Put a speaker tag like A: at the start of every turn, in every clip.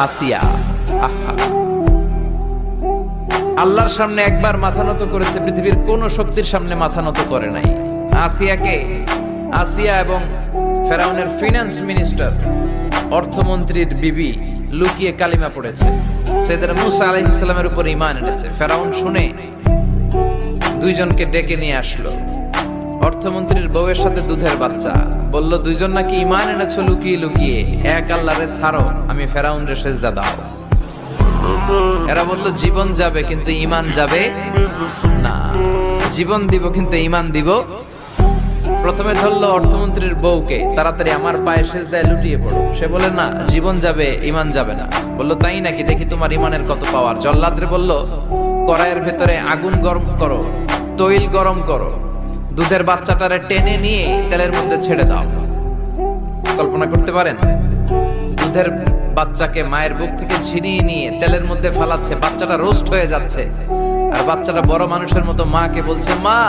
A: আসিয়া। আহা, আল্লাহর সামনে একবার মাথা নত করেছে, পৃথিবীর কোন শক্তির সামনে মাথা নত করে নাই। আসিয়া এবং ফেরাউনের ফিনান্স মিনিস্টার, অর্থমন্ত্রীর বিবি লুকিয়ে কালিমা পড়েছে, সাইয়েদনা মূসা আলাইহিস সালামের উপর ঈমান এনেছে। ফেরাউন শুনে দুইজনকে ডেকে নিয়ে আসলো। অর্থমন্ত্রীর বউয়ের সাথে দুধের বাচ্চা, বলল দুইজন নাকি ঈমান এনেছো লুকিয়ে লুকিয়ে, এক আল্লাহরে ছাড়ো, আমি ফেরাউন রে সেজদা দাও। এরা বলল জীবন যাবে কিন্তু ঈমান যাবে না, জীবন দিব কিন্তু ঈমান দিব। প্রথমে ধরলো অর্থমন্ত্রীর বউকে, তাড়াতাড়ি আমার পায়ে সেজদায় লুটিয়ে পড়ো। সে বলে না, জীবন যাবে ঈমান যাবে না। বলল তাই নাকি, দেখি তোমার ঈমানের কত পাওয়ার। জল্লাদরে বলল কড়াইয়ের ভেতরে আগুন গরম করো, তৈল গরম করো, দুধের বাচ্চাটারে টেনে নিয়ে তেলের মধ্যে ছেড়ে দাও। কল্পনা করতে পারেন, দুধের বাচ্চাকে মায়ের বুক থেকে ছিনিয়ে নিয়ে তেলের মধ্যে ফালাচ্ছে, বাচ্চাটা রোস্ট হয়ে যাচ্ছে, আর বাচ্চাটা বড় মানুষের মতো মাকে বলছে, মা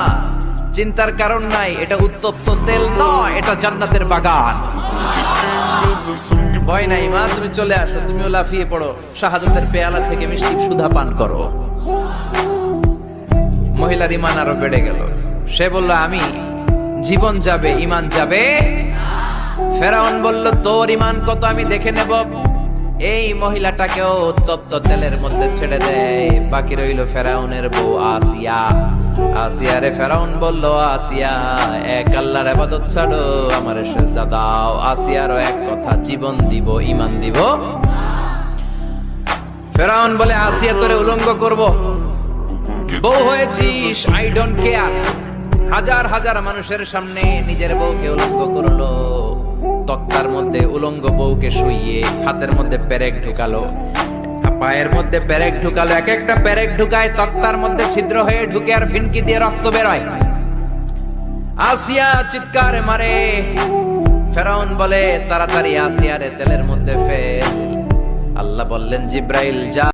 A: চিন্তার কারণ নাই, এটা উত্তপ্ত তেল নয়, এটা জান্নাতের বাগান। ভয় নাই মা, তুমি চলে আসো, তুমিও লাফিয়ে পড়ো, শাহাদাতের পেয়ালা থেকে মিষ্টি সুধা পান করো। মহিলার ঈমান আরো বেড়ে গেল। সে বলল আমি, জীবন যাবে ঈমান যাবে। ফেরাউন বলল তোর ঈমান কত আমি দেখে নেব। এই মহিলাটাকেও উত্তপ্ত তেলের মধ্যে ছেড়ে দেয়। বাকি রইল ফেরাউনের বউ আসিয়া। আসিয়ারে ফেরাউন বলল, আসিয়া এক আল্লাহর ইবাদত ছাড়ো, আমারে সেজদা দাও। আসিয়ারও এক কথা, জীবন দিব ঈমান দিব। ফেরাউন বলে, আসিয়া তোরে উলঙ্গ করব, বউ হয়েছিস, আই ডোন্ট কেয়ার। হাজার হাজার মানুষের সামনে নিজের বউকে উলঙ্গ করলো। তক্তার মধ্যে উলঙ্গ বউকে শুইয়ে হাতের মধ্যে পেরেক ঢুকালো, পায়ের মধ্যে পেরেক ঢুকালো। এক একটা পেরেক ঢুকায় তক্তার মধ্যে ছিদ্র হয়ে ঢুকে আর ফিনকি দিয়ে রক্ত বেরোয়। আসিয়া চিৎকার মারে। ফেরাউন বলে তাড়াতাড়ি আসিয়ারে তেলের মধ্যে ফেল। আল্লাহ বললেন জিব্রাইল যা।